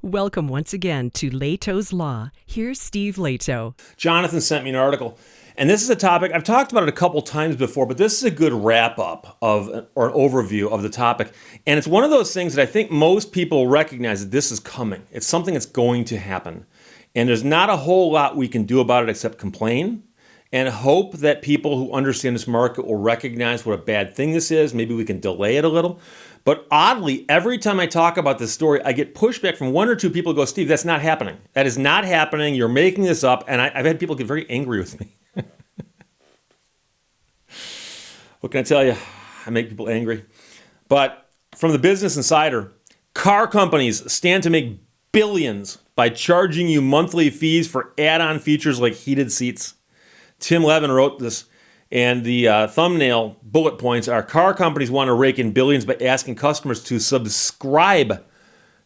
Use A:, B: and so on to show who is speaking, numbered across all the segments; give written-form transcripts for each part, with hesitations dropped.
A: Welcome once again to Lehto's Law. Here's Steve Lehto.
B: Jonathan sent me an article, and this is a topic, I've talked about it a couple times before, but this is a good wrap-up or an overview of the topic. And it's one of those things that I think most people recognize that this is coming. It's something that's going to happen. And there's not a whole lot we can do about it except complain and hope that people who understand this market will recognize what a bad thing this is. Maybe we can delay it a little. But oddly, every time I talk about this story, I get pushback from one or two people who go, Steve, that's not happening. That is not happening. You're making this up. And I've had people get very angry with me. What can I tell you? I make people angry. But from the Business Insider, car companies stand to make billions by charging you monthly fees for add-on features like heated seats. Tim Levin wrote this, and the thumbnail bullet points are: car companies want to rake in billions by asking customers to subscribe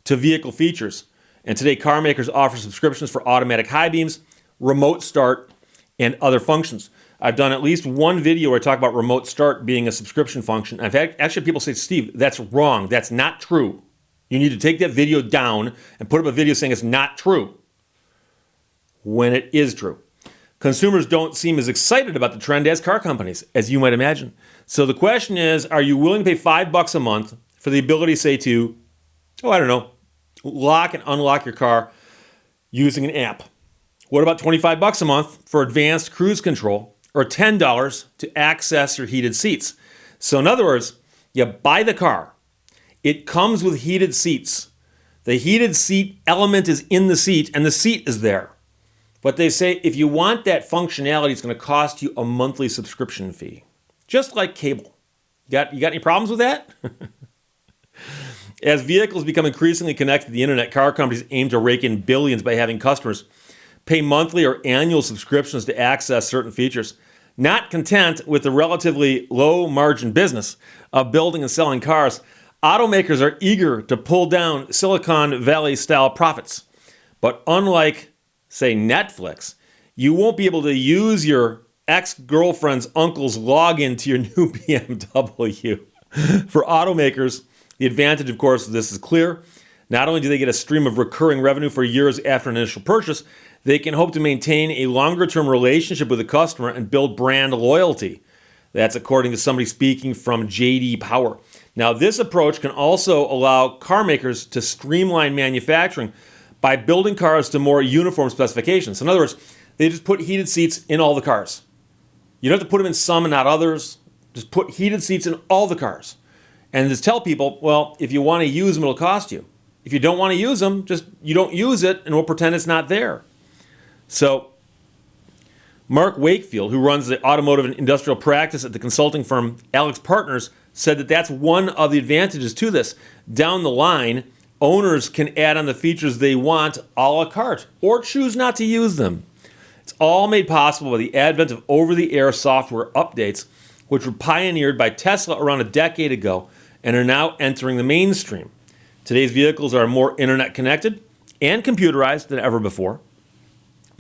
B: to vehicle features. And today, car makers offer subscriptions for automatic high beams, remote start, and other functions. I've done at least one video where I talk about remote start being a subscription function. I've had actually people say, Steve, that's wrong. That's not true. You need to take that video down and put up a video saying it's not true when it is true. Consumers don't seem as excited about the trend as car companies, as you might imagine. So the question is, are you willing to pay $5 a month for the ability, say, to, lock and unlock your car using an app? What about $25 a month for advanced cruise control, or $10 to access your heated seats? So in other words, you buy the car. It comes with heated seats. The heated seat element is in the seat, and the seat is there. But they say if you want that functionality, it's going to cost you a monthly subscription fee, just like cable. You got any problems with that? As vehicles become increasingly connected to the internet, car companies aim to rake in billions by having customers pay monthly or annual subscriptions to access certain features. Not content with the relatively low margin business of building and selling cars, automakers are eager to pull down Silicon Valley style profits. But unlike, say, Netflix, you won't be able to use your ex-girlfriend's uncle's login to your new BMW. For automakers, the advantage, of course, of this is clear. Not only do they get a stream of recurring revenue for years after an initial purchase, they can hope to maintain a longer-term relationship with the customer and build brand loyalty. That's according to somebody speaking from J.D. Power. Now, this approach can also allow car makers to streamline manufacturing by building cars to more uniform specifications. In other words, they just put heated seats in all the cars. You don't have to put them in some and not others. Just put heated seats in all the cars. And just tell people, well, if you want to use them, it'll cost you. If you don't want to use them, just you don't use it and we'll pretend it's not there. So Mark Wakefield, who runs the automotive and industrial practice at the consulting firm Alex Partners, said that that's one of the advantages to this. Down the line, owners can add on the features they want a la carte or choose not to use them. It's all made possible by the advent of over-the-air software updates, which were pioneered by Tesla around a decade ago and are now entering the mainstream. Today's vehicles are more internet connected and computerized than ever before,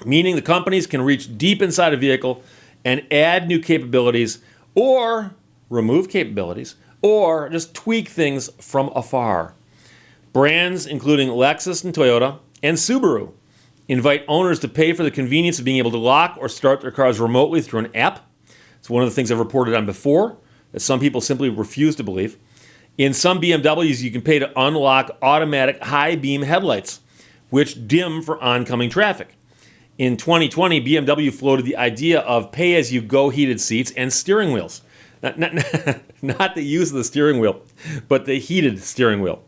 B: meaning the companies can reach deep inside a vehicle and add new capabilities or remove capabilities or just tweak things from afar. Brands including Lexus and Toyota and Subaru invite owners to pay for the convenience of being able to lock or start their cars remotely through an app. It's one of the things I've reported on before that some people simply refuse to believe. In some BMWs, you can pay to unlock automatic high beam headlights, which dim for oncoming traffic. In 2020, BMW floated the idea of pay-as-you-go heated seats and steering wheels. Not the use of the steering wheel, but the heated steering wheel.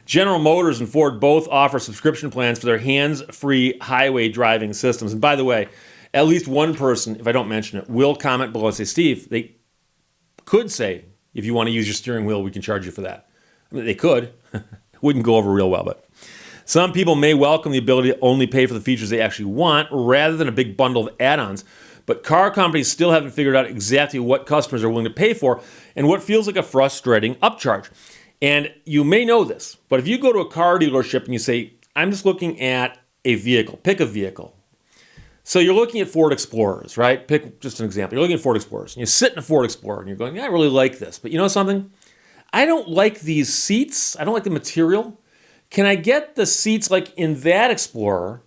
B: General Motors and Ford both offer subscription plans for their hands-free highway driving systems. And by the way, at least one person, if I don't mention it, will comment below and say, Steve, they could say, if you want to use your steering wheel, we can charge you for that. I mean, they could. Wouldn't go over real well, but some people may welcome the ability to only pay for the features they actually want rather than a big bundle of add-ons. But car companies still haven't figured out exactly what customers are willing to pay for and what feels like a frustrating upcharge. And you may know this, but if you go to a car dealership and you say, I'm just looking at a vehicle, pick a vehicle. So you're looking at Ford Explorers, right? Pick just an example. You're looking at Ford Explorers, and you sit in a Ford Explorer, and you're going, yeah, I really like this. But you know something? I don't like these seats. I don't like the material. can I get the seats like in that Explorer,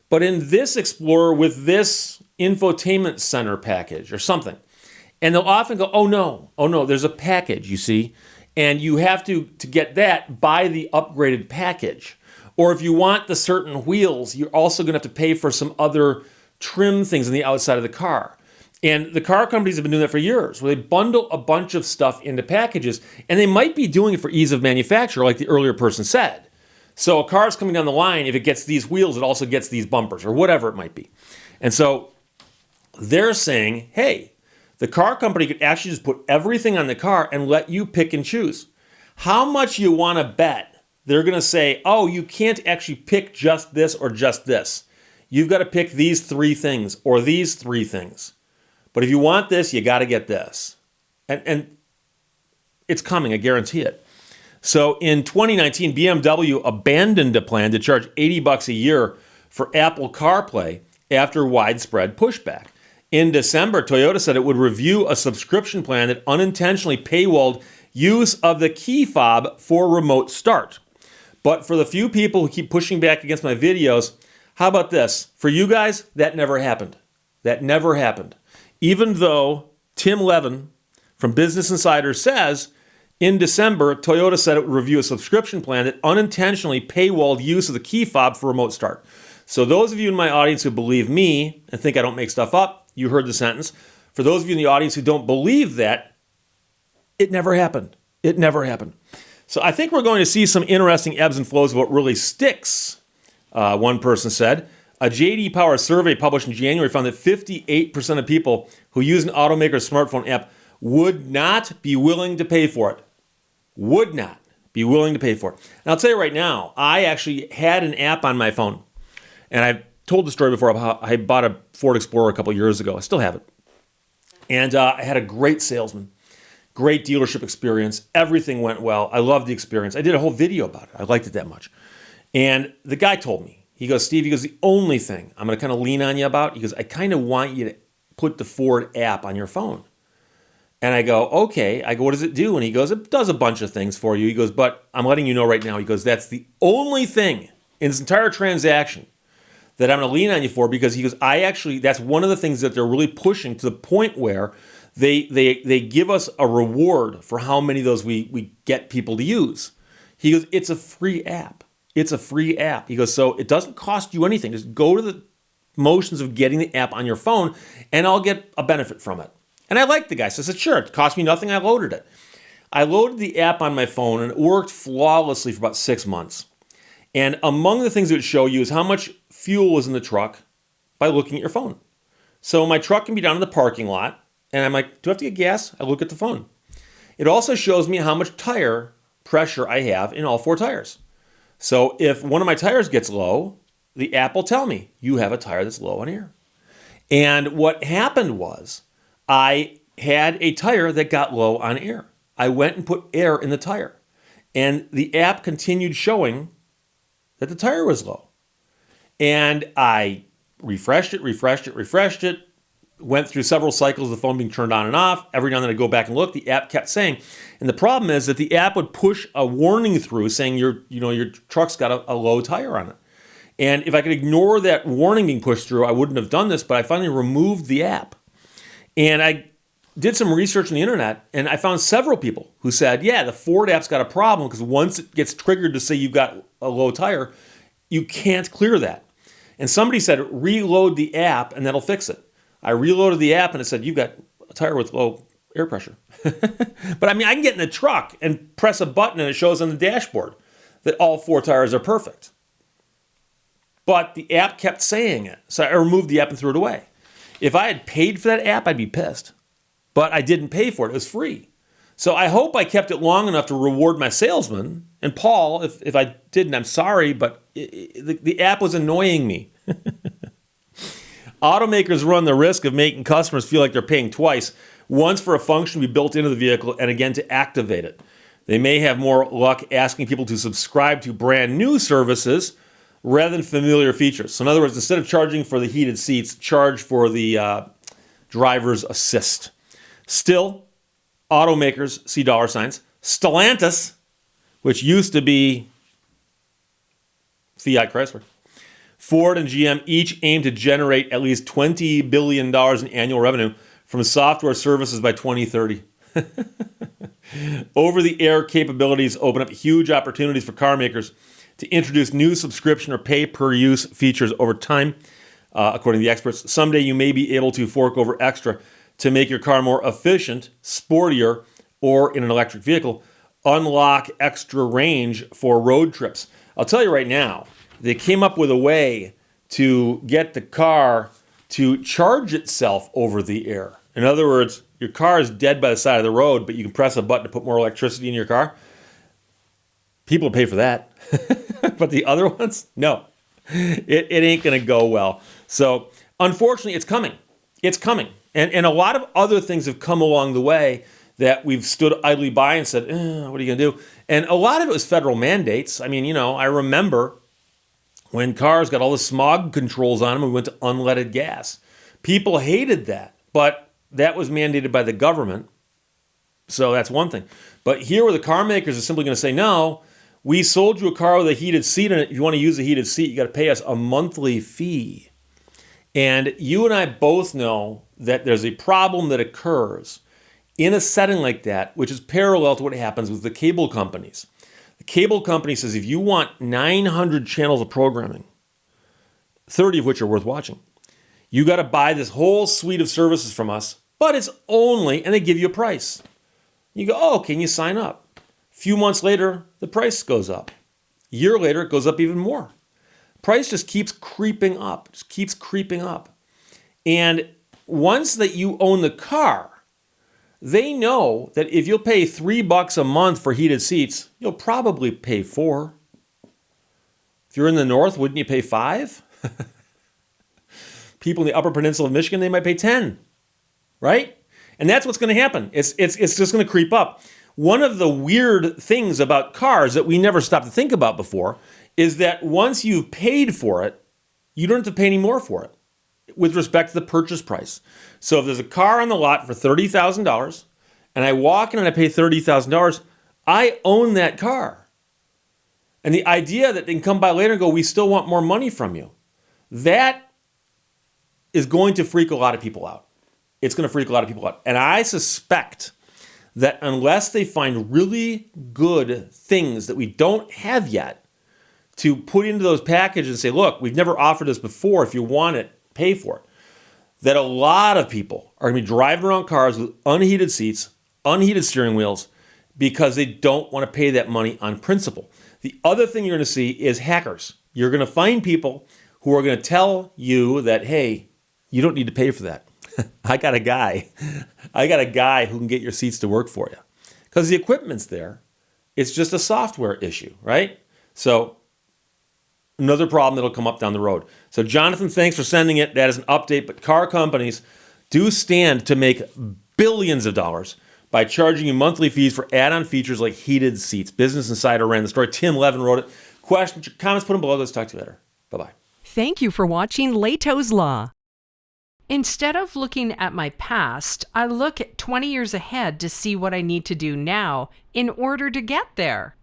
B: but in this Explorer with this infotainment center package or something? And they'll often go, oh no, there's a package, you see, and you have to get that, buy the upgraded package. Or if you want the certain wheels, you're also going to have to pay for some other trim things on the outside of the car. And the car companies have been doing that for years, where they bundle a bunch of stuff into packages, and they might be doing it for ease of manufacture, like the earlier person said. So a car's coming down the line, if it gets these wheels, it also gets these bumpers, or whatever it might be. And so they're saying, hey, the car company could actually just put everything on the car and let you pick and choose. How much you want to bet they're going to say, oh, you can't actually pick just this or just this. You've got to pick these 3 things or these 3 things. But if you want this, you got to get this. And it's coming, I guarantee it. So in 2019, BMW abandoned a plan to charge $80 a year for Apple CarPlay after widespread pushback. In December, Toyota said it would review a subscription plan that unintentionally paywalled use of the key fob for remote start. But for the few people who keep pushing back against my videos, how about this? For you guys, that never happened. That never happened. Even though Tim Levin from Business Insider says in December, Toyota said it would review a subscription plan that unintentionally paywalled use of the key fob for remote start. So those of you in my audience who believe me and think I don't make stuff up, you heard the sentence. For those of you in the audience who don't believe that, it never happened. It never happened. So I think we're going to see some interesting ebbs and flows of what really sticks, one person said. A J.D. Power survey published in January found that 58% of people who use an automaker's smartphone app would not be willing to pay for it. Would not be willing to pay for it. And I'll tell you right now, I actually had an app on my phone. And I've told the story before about how I bought a Ford Explorer a couple years ago. I still have it. And I had a great salesman, great dealership experience. Everything went well. I loved the experience. I did a whole video about it. I liked it that much. And the guy told me, he goes, Steve, he goes, the only thing I'm going to kind of lean on you about, he goes, I kind of want you to put the Ford app on your phone. And I go, okay. I go, what does it do? And he goes, it does a bunch of things for you. He goes, but I'm letting you know right now. He goes, that's the only thing in this entire transaction that I'm going to lean on you for, because he goes, that's one of the things that they're really pushing to the point where they give us a reward for how many of those we get people to use. He goes, it's a free app. It's a free app. He goes, so it doesn't cost you anything. Just go to the motions of getting the app on your phone and I'll get a benefit from it. And I liked the guy. So I said, sure, it cost me nothing. I loaded it. I loaded the app on my phone and it worked flawlessly for about 6 months. And among the things it would show you is how much fuel was in the truck by looking at your phone. So my truck can be down in the parking lot and I'm like, do I have to get gas? I look at the phone. It also shows me how much tire pressure I have in all 4 tires. So if one of my tires gets low, the app will tell me, you have a tire that's low on air. And what happened was I had a tire that got low on air. I went and put air in the tire. And the app continued showing that the tire was low. And I refreshed it, went through several cycles of the phone being turned on and off. Every now and then I go back and look, the app kept saying. And the problem is that the app would push a warning through saying your truck's got a low tire on it. And if I could ignore that warning being pushed through, I wouldn't have done this, but I finally removed the app. And I did some research on the internet, and I found several people who said, yeah, the Ford app's got a problem because once it gets triggered to say you've got a low tire, you can't clear that. And somebody said, reload the app and that'll fix it. I reloaded the app and it said, you've got a tire with low air pressure. But I mean, I can get in the truck and press a button and it shows on the dashboard that all 4 tires are perfect. But the app kept saying it. So I removed the app and threw it away. If I had paid for that app, I'd be pissed. But I didn't pay for it. It was free. So I hope I kept it long enough to reward my salesman. And Paul, if I didn't, I'm sorry, but the app was annoying me. Automakers run the risk of making customers feel like they're paying twice, once for a function to be built into the vehicle and again to activate it. They may have more luck asking people to subscribe to brand new services rather than familiar features. So in other words, instead of charging for the heated seats, charge for the driver's assist. Still, automakers see dollar signs. Stellantis, which used to be Fiat Chrysler. Ford and GM each aim to generate at least $20 billion in annual revenue from software services by 2030. Over-the-air capabilities open up huge opportunities for car makers to introduce new subscription or pay-per-use features over time. According to the experts, someday you may be able to fork over extra to make your car more efficient, sportier, or in an electric vehicle, unlock extra range for road trips. I'll tell you right now, they came up with a way to get the car to charge itself over the air. In other words, your car is dead by the side of the road, but you can press a button to put more electricity in your car. People will pay for that. But the other ones, no. It ain't going to go well. So, unfortunately, it's coming. It's coming. And a lot of other things have come along the way that we've stood idly by and said, what are you going to do? And a lot of it was federal mandates. I mean, I remember when cars got all the smog controls on them, we went to unleaded gas. People hated that, but that was mandated by the government. So that's one thing. But here where the car makers are simply going to say, no, we sold you a car with a heated seat in it. If you want to use a heated seat, you got to pay us a monthly fee. And you and I both know that there's a problem that occurs in a setting like that, which is parallel to what happens with the cable companies. The cable company says if you want 900 channels of programming, 30 of which are worth watching, you got to buy this whole suite of services from us, but it's only, and they give you a price. You go, oh, can you sign up? A few months later, the price goes up. A year later, it goes up even more. Price just keeps creeping up, And once that you own the car, they know that if you'll pay $3 a month for heated seats, you'll probably pay $4. If you're in the north, wouldn't you pay $5? People in the Upper Peninsula of Michigan, they might pay $10, right? And that's what's going to happen. It's just going to creep up. One of the weird things about cars that we never stopped to think about before is that once you've paid for it, you don't have to pay any more for it with respect to the purchase price. So if there's a car on the lot for $30,000 and I walk in and I pay $30,000, I own that car. And the idea that they can come by later and go, we still want more money from you, that is going to freak a lot of people out. It's going to freak a lot of people out. And I suspect that unless they find really good things that we don't have yet to put into those packages and say, look, we've never offered this before. If you want it, pay for it. That a lot of people are going to be driving around cars with unheated seats, unheated steering wheels, because they don't want to pay that money on principle. The other thing you're going to see is hackers. You're going to find people who are going to tell you that, hey, you don't need to pay for that. I got a guy who can get your seats to work for you. Because the equipment's there. It's just a software issue, right? So another problem that'll come up down the road. So Jonathan, thanks for sending it. That is an update. But car companies do stand to make billions of dollars by charging you monthly fees for add-on features like heated seats. Business Insider ran the story. Tim Levin wrote it. Questions, comments, put them below. Let's talk to you later. Bye-bye.
A: Thank you for watching Lehto's Law. Instead of looking at my past, I look at 20 years ahead to see what I need to do now in order to get there.